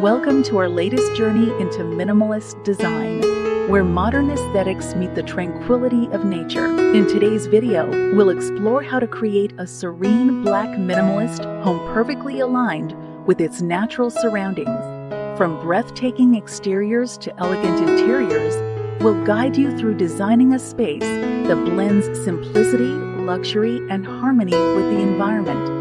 Welcome to our latest journey into minimalist design, where modern aesthetics meet the tranquility of nature. In today's video, we'll explore how to create a serene black minimalist home perfectly aligned with its natural surroundings. From breathtaking exteriors to elegant interiors, we'll guide you through designing a space that blends simplicity, luxury, and harmony with the environment.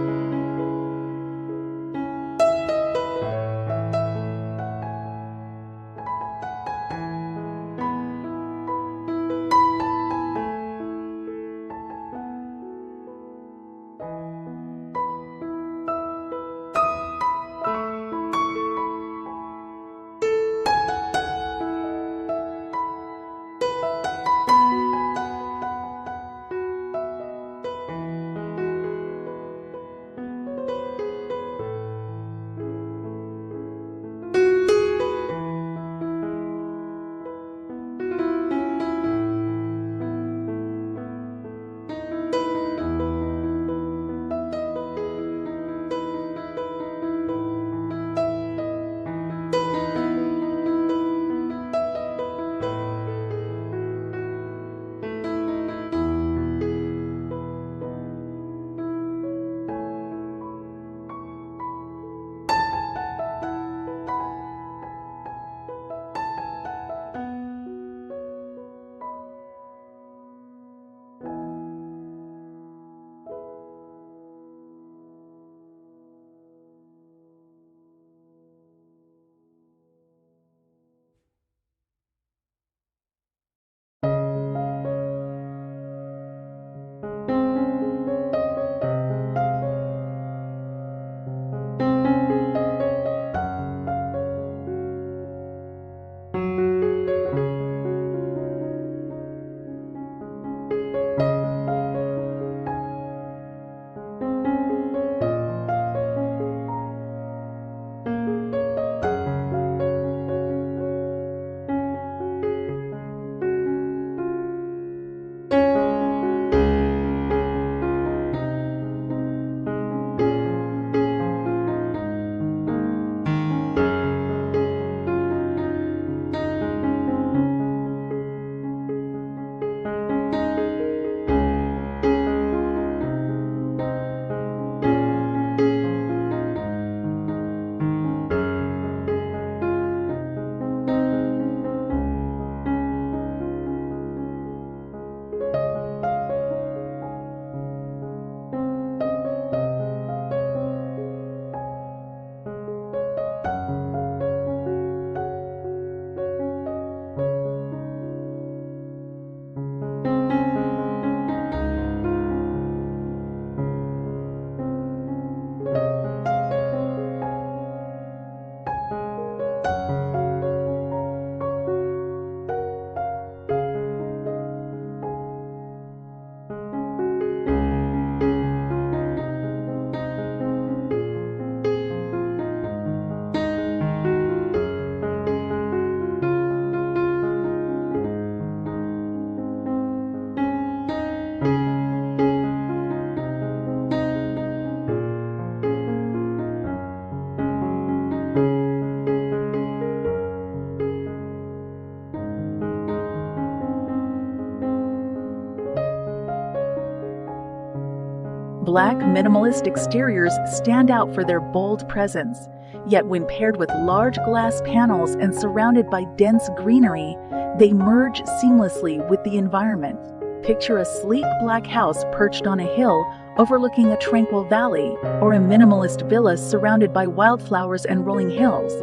Black minimalist exteriors stand out for their bold presence, yet when paired with large glass panels and surrounded by dense greenery, they merge seamlessly with the environment. Picture a sleek black house perched on a hill overlooking a tranquil valley, or a minimalist villa surrounded by wildflowers and rolling hills.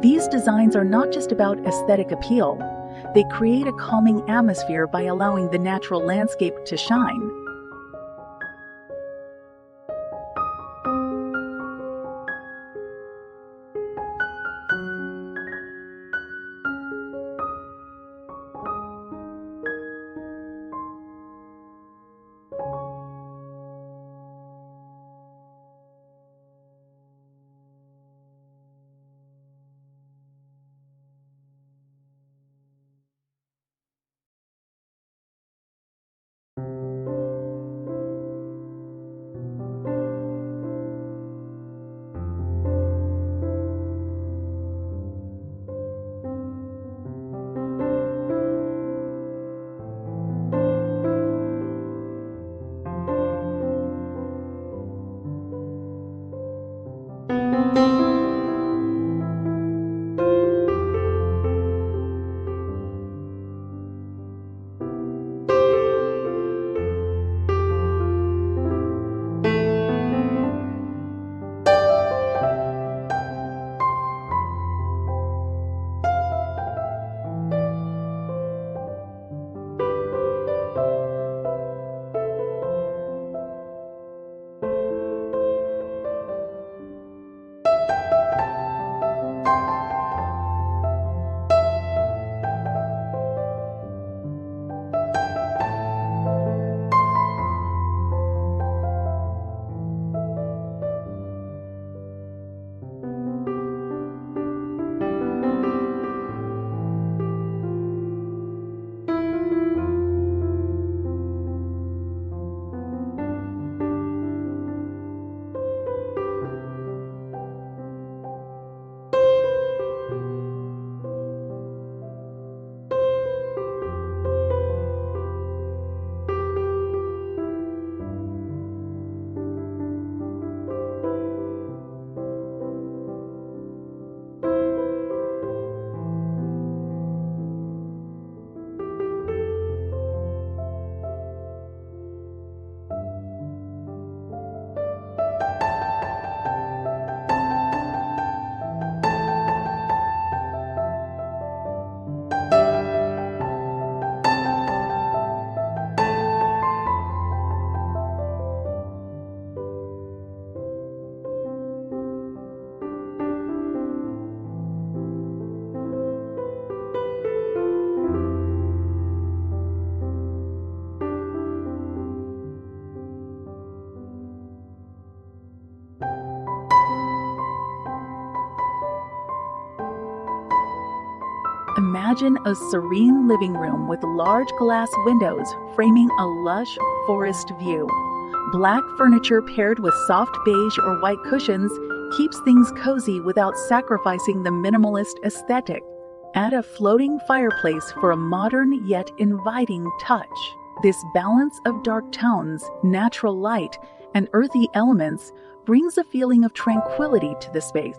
These designs are not just about aesthetic appeal. They create a calming atmosphere by allowing the natural landscape to shine. Imagine a serene living room with large glass windows framing a lush forest view. Black furniture paired with soft beige or white cushions keeps things cozy without sacrificing the minimalist aesthetic. Add a floating fireplace for a modern yet inviting touch. This balance of dark tones, natural light, and earthy elements brings a feeling of tranquility to the space.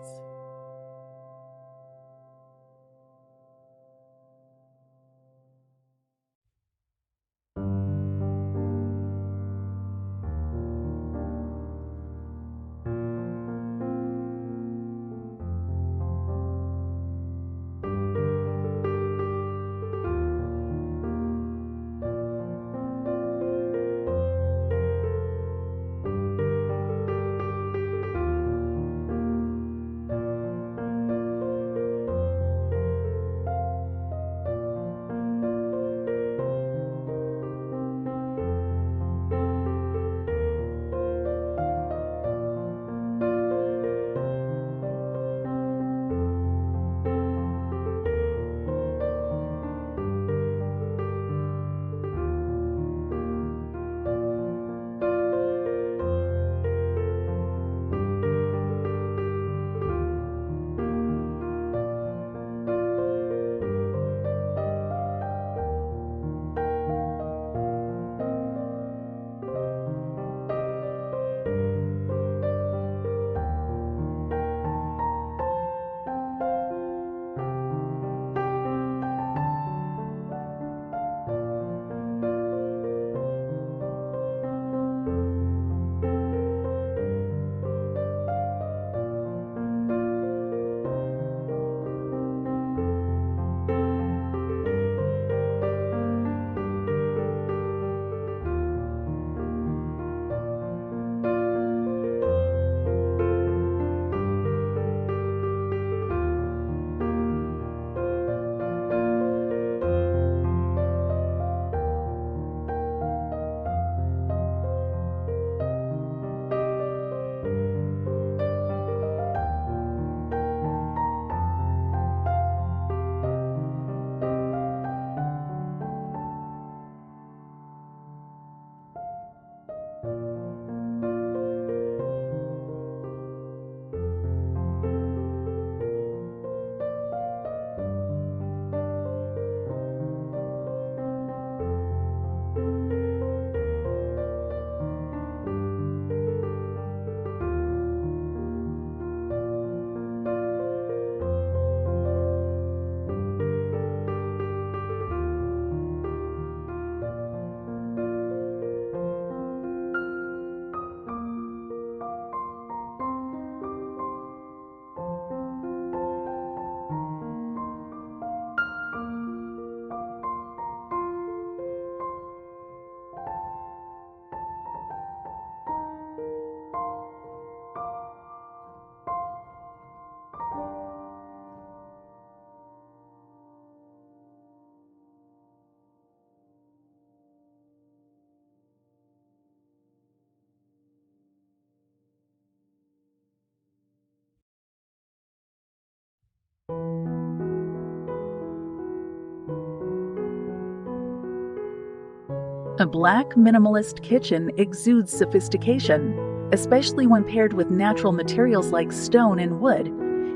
A black minimalist kitchen exudes sophistication, especially when paired with natural materials like stone and wood.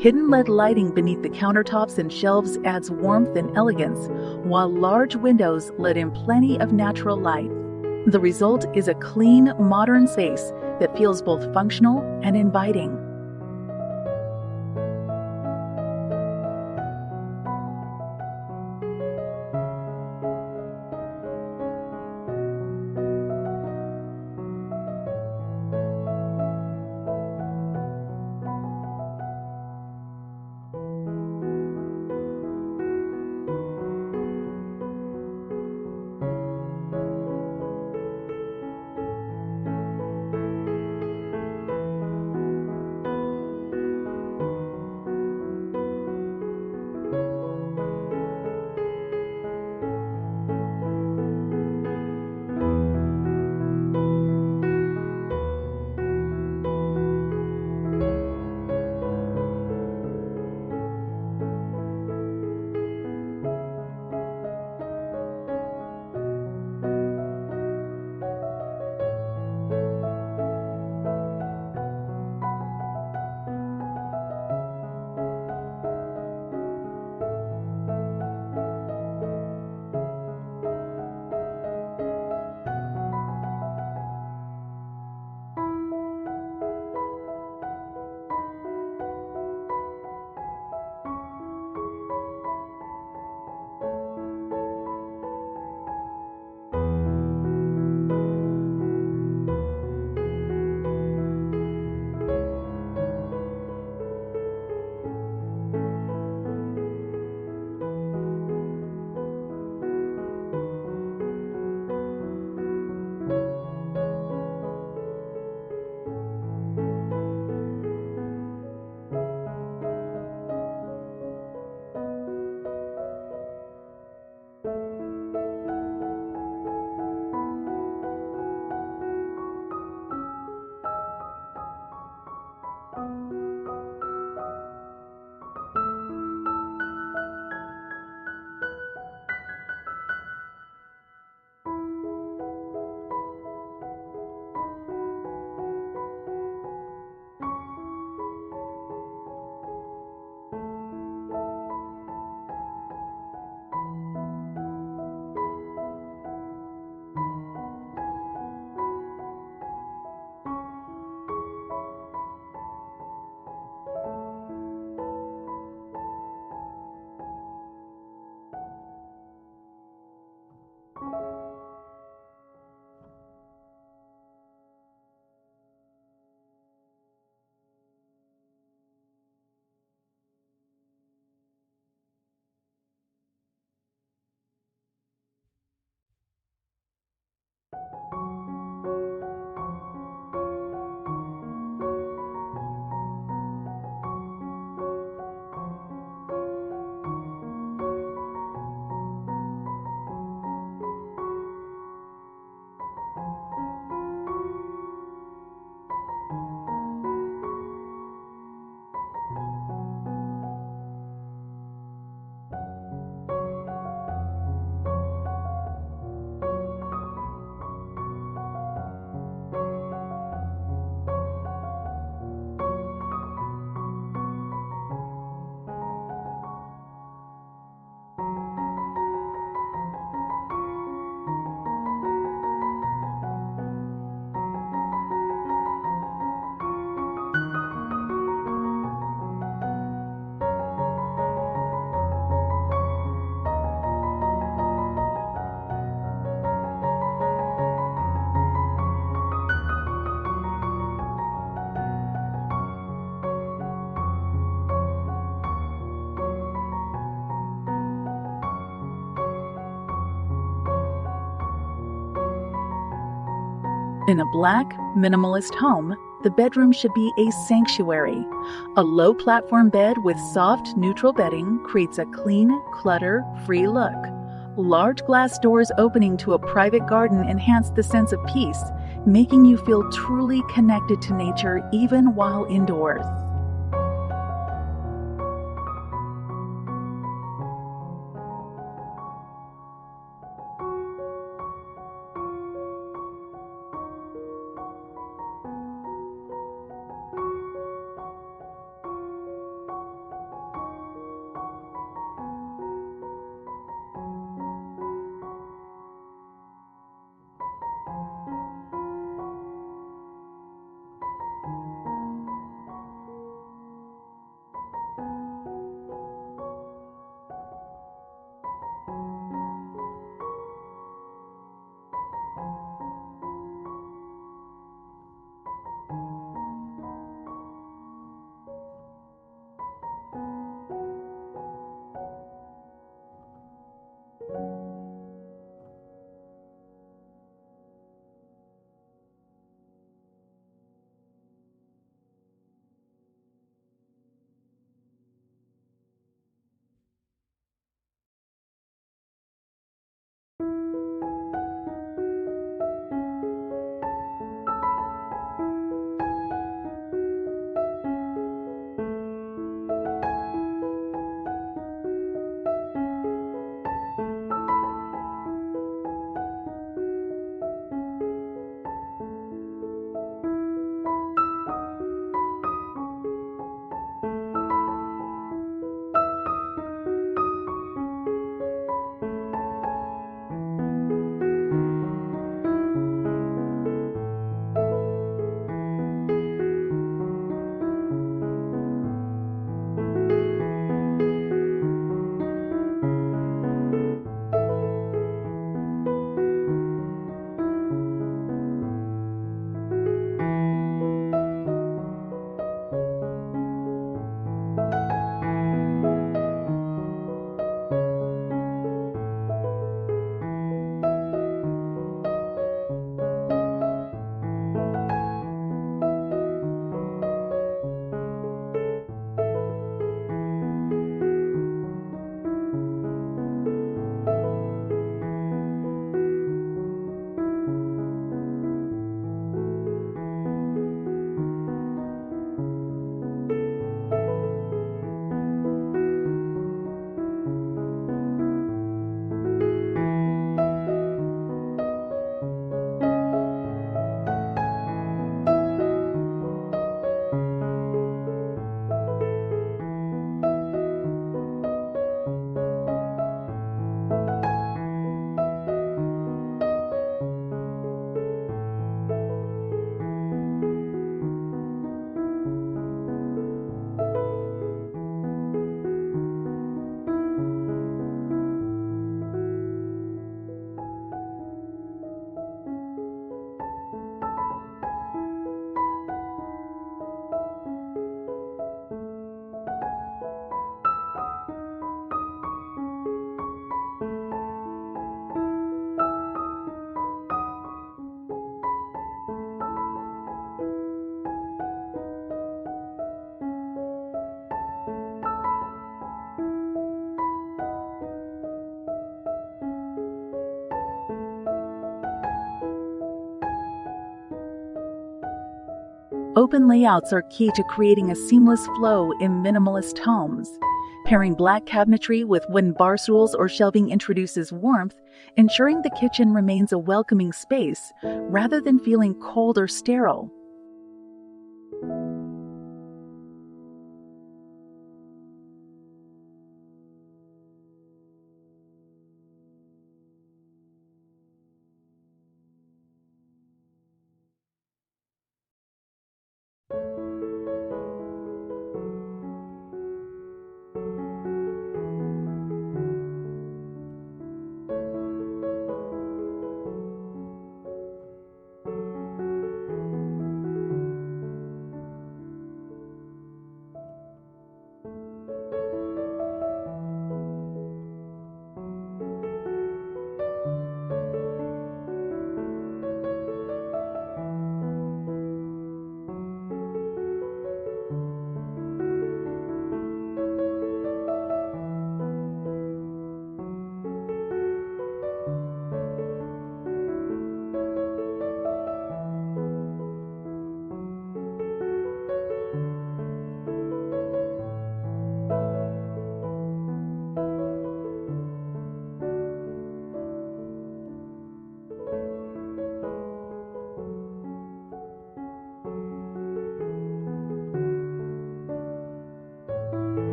Hidden LED lighting beneath the countertops and shelves adds warmth and elegance, while large windows let in plenty of natural light. The result is a clean, modern space that feels both functional and inviting. In a black, minimalist home, the bedroom should be a sanctuary. A low platform bed with soft, neutral bedding creates a clean, clutter-free look. Large glass doors opening to a private garden enhance the sense of peace, making you feel truly connected to nature even while indoors. Open layouts are key to creating a seamless flow in minimalist homes. Pairing black cabinetry with wooden bar stools or shelving introduces warmth, ensuring the kitchen remains a welcoming space rather than feeling cold or sterile.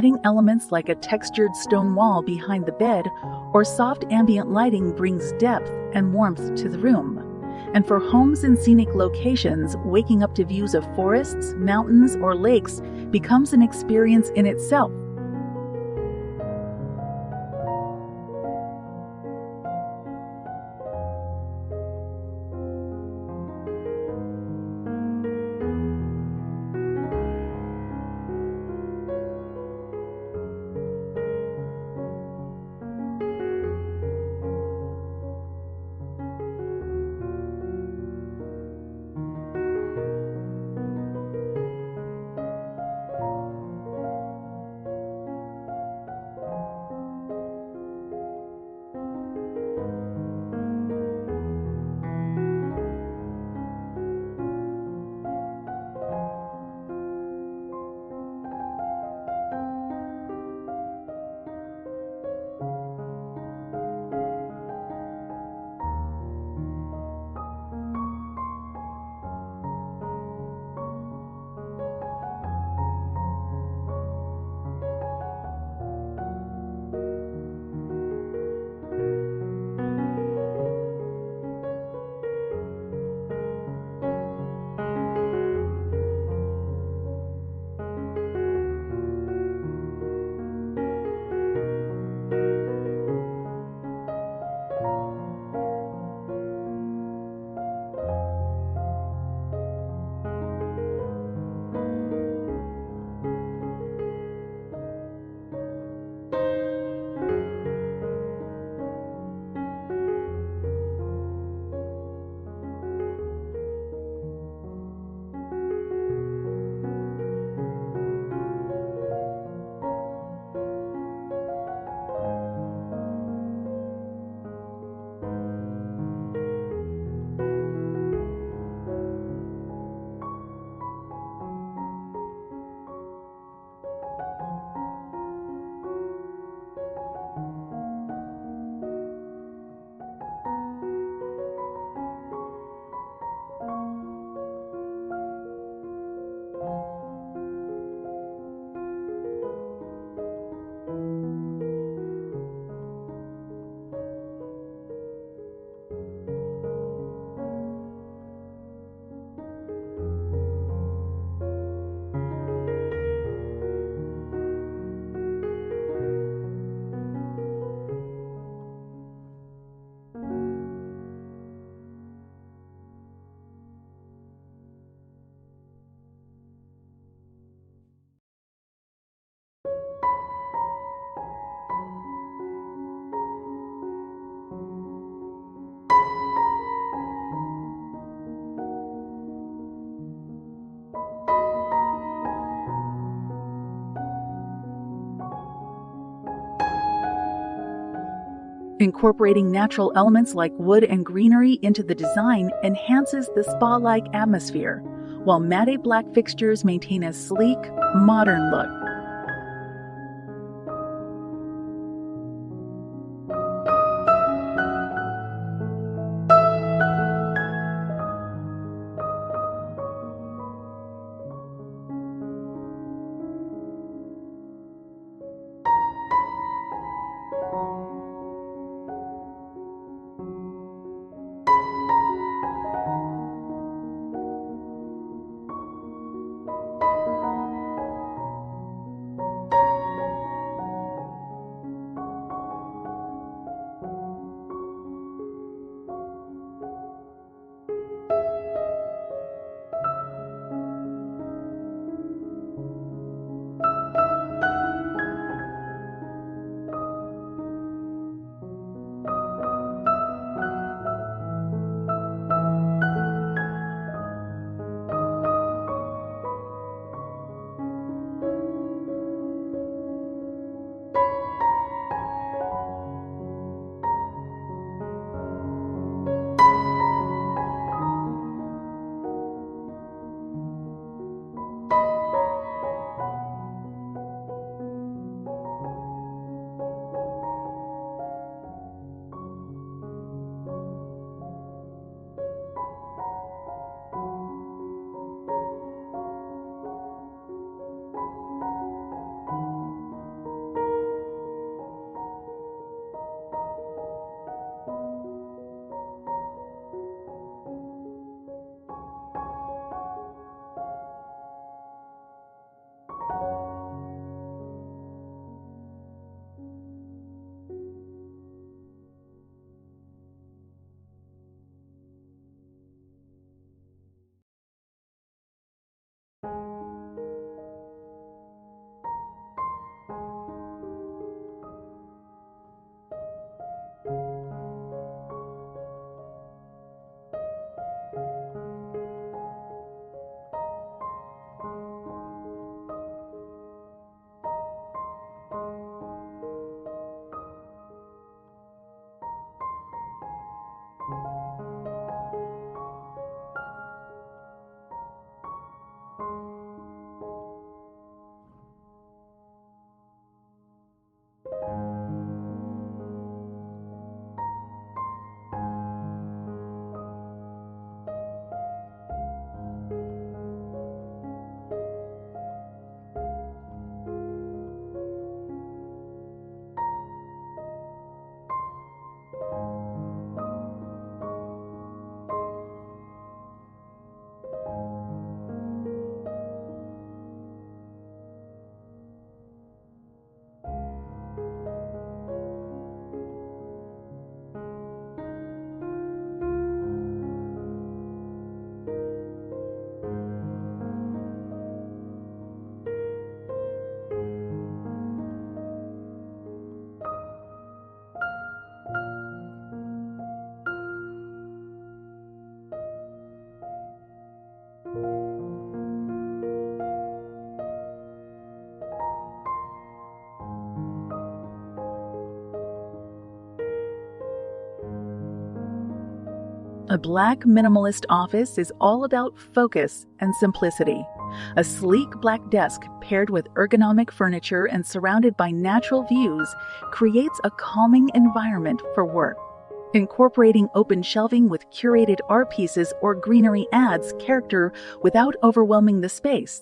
Adding elements like a textured stone wall behind the bed or soft ambient lighting brings depth and warmth to the room. And for homes in scenic locations, waking up to views of forests, mountains, or lakes becomes an experience in itself. Incorporating natural elements like wood and greenery into the design enhances the spa-like atmosphere, while matte black fixtures maintain a sleek, modern look. A black minimalist office is all about focus and simplicity. A sleek black desk paired with ergonomic furniture and surrounded by natural views creates a calming environment for work. Incorporating open shelving with curated art pieces or greenery adds character without overwhelming the space.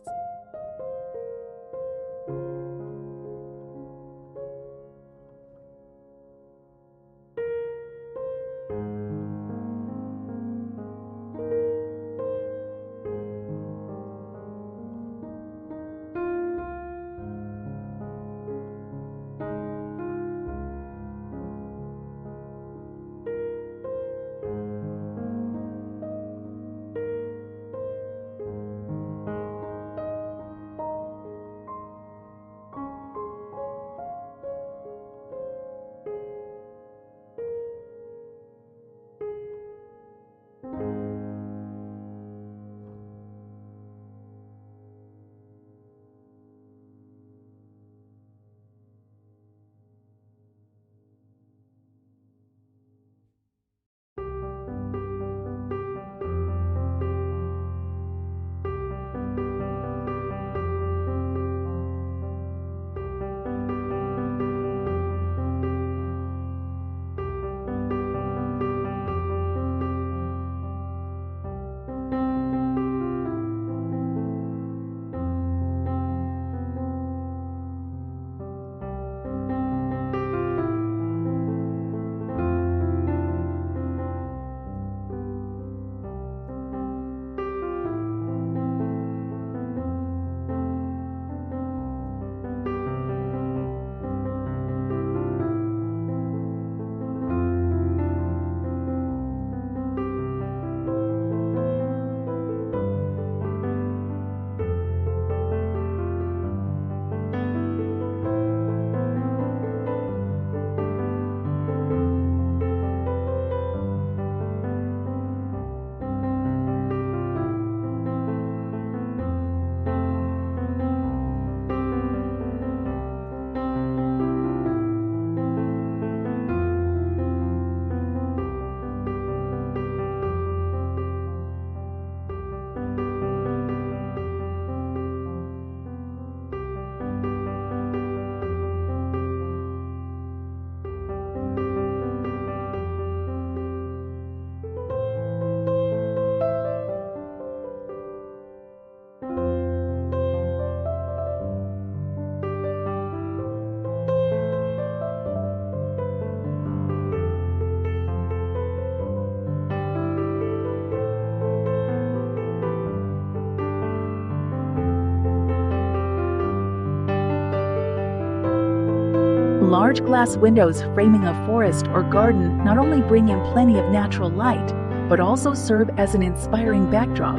Large glass windows framing a forest or garden not only bring in plenty of natural light, but also serve as an inspiring backdrop.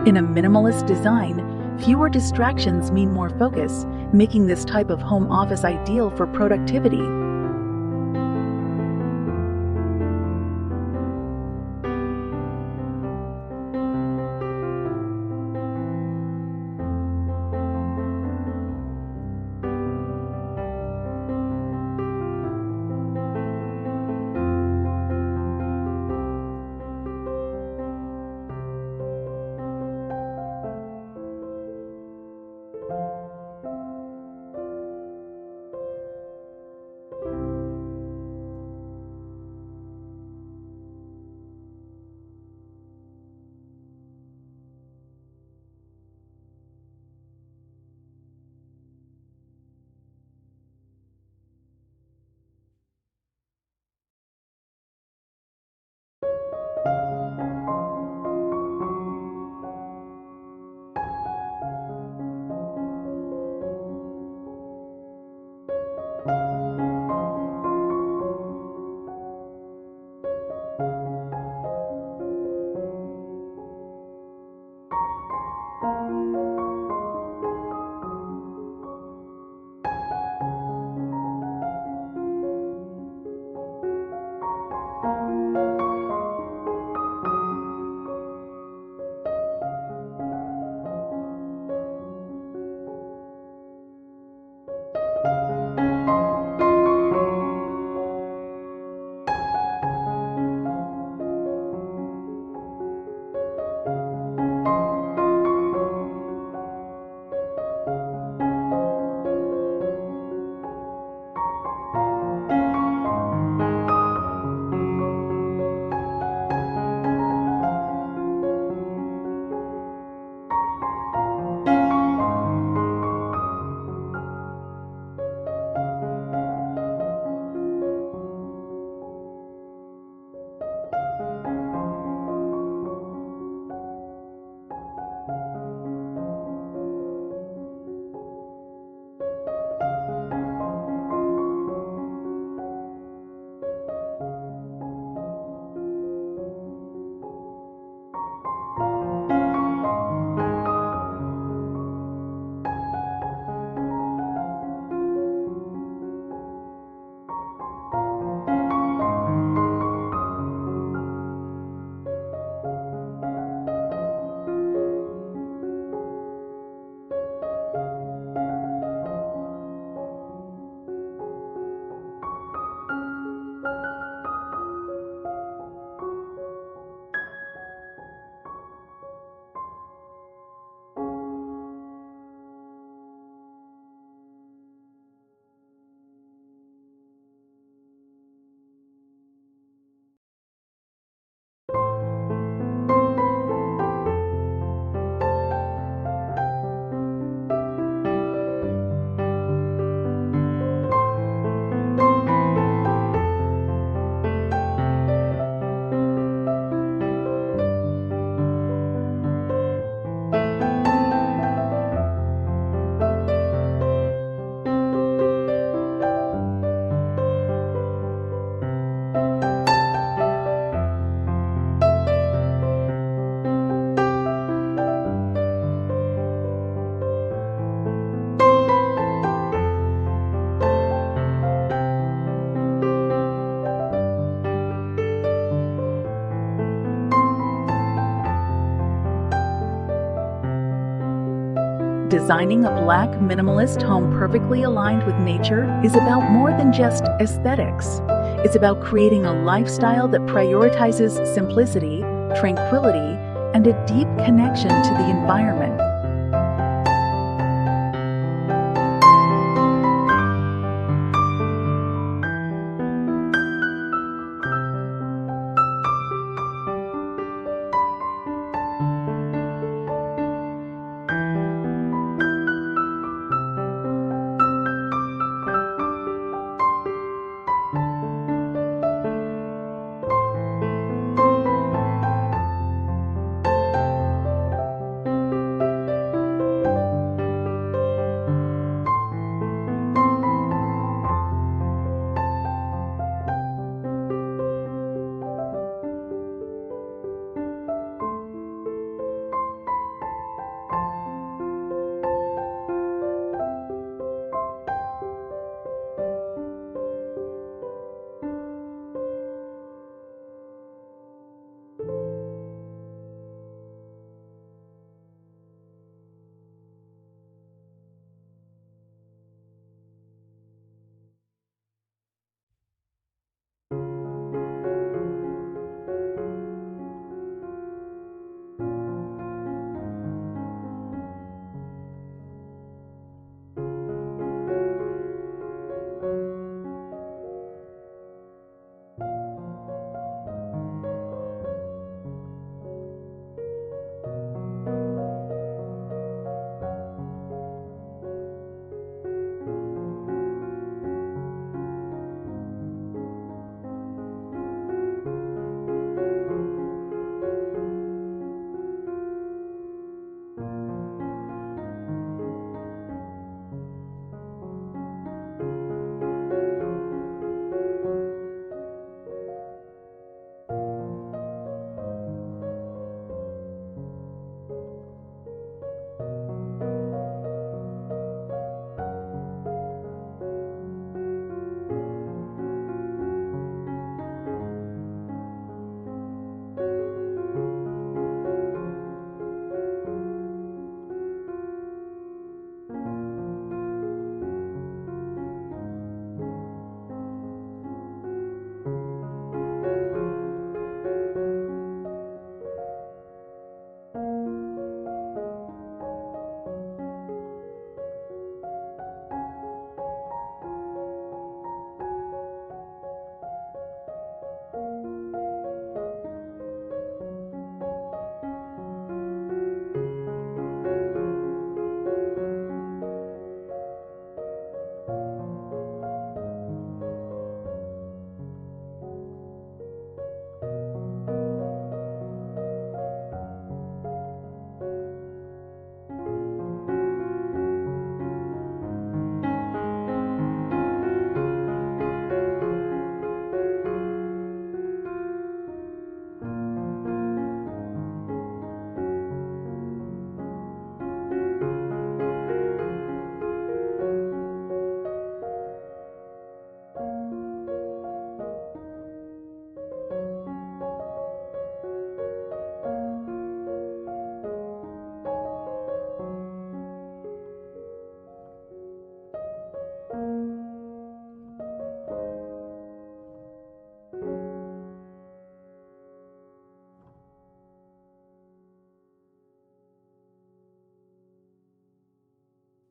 In a minimalist design, fewer distractions mean more focus, making this type of home office ideal for productivity. Designing a black minimalist home perfectly aligned with nature is about more than just aesthetics. It's about creating a lifestyle that prioritizes simplicity, tranquility, and a deep connection to the environment.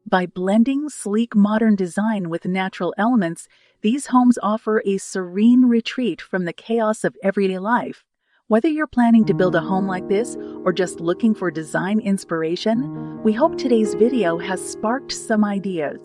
By blending sleek modern design with natural elements, these homes offer a serene retreat from the chaos of everyday life. Whether you're planning to build a home like this or just looking for design inspiration, we hope today's video has sparked some ideas.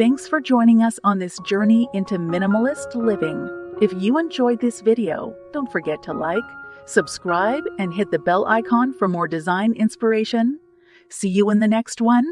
Thanks for joining us on this journey into minimalist living. If you enjoyed this video, don't forget to like, subscribe, and hit the bell icon for more design inspiration. See you in the next one.